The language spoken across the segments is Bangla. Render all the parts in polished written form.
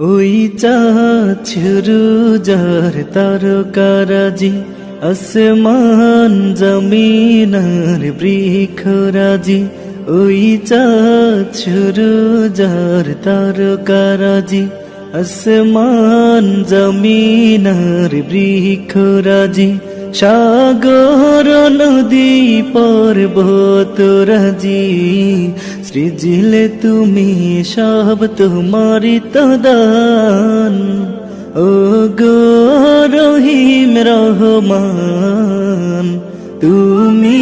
ওই চাঁদ শুরু যার তারকারাজি, আসমান জমিন আর বৃক্ষরাজি। ওই চাঁদ শুরু যার তারকারাজি, আসমান জমিন আর বৃক্ষরাজি। সাগর নদী পর্বত রাজি, সৃজিলে তুমি সব তোমারি তো দান। ও গো রহিম রহমান, তুমি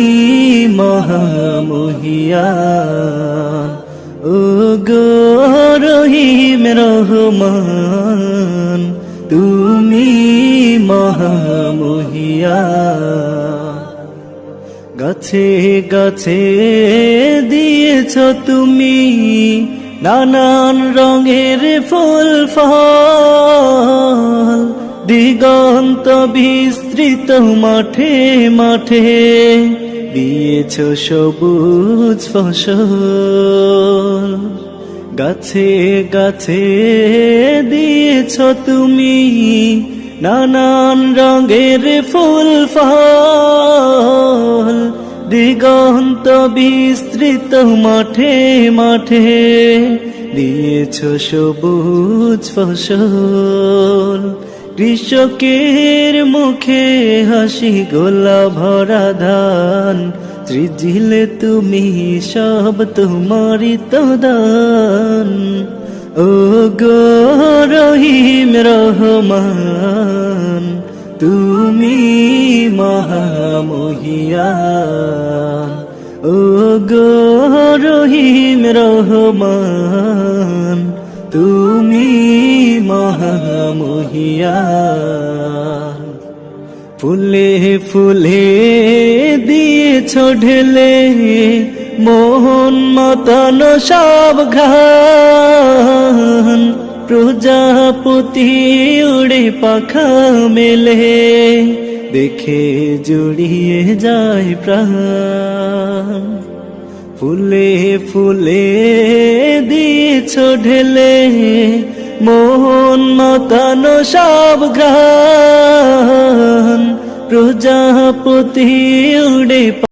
মহামহিয়ান। ও গো রহিম রহমান, তুমি মহামহিয়ান। গাছে গাছে দিয়েছ তুমি নানান রঙের ফুল ফল, দিগন্ত বিস্তৃত মাঠে মাঠে দিয়েছ সবুজ ফসল। গাছে গাছে দিয়েছ তুমি নানান রঙের ফুল ফল, দিগন্ত বিস্তৃত মাঠে মাঠে দিয়েছ সবুজ ফসল। কৃষকের মুখে হাসি, গোলা ভরা ধান, সৃজিলে তুমি সব তোমারি তো দান। ও গো রহিম রহমান, তুমি মহামহিয়ান। ও গো রহিম রহমান, তুমি মহামহিয়ান। ফুলে ফুলে দিয়েছ ঢেলে মোহন মাতানো সব ঘ্রাণ, প্রজাপতি উড়ে পাখা মেলে দেখে জুড়িয়ে যায় প্রাণ। ফুলে ফুলে দিয়েছ ঢেলে মোহন মাতানো সব ঘ্রাণ, প্রজাপতি উড়ে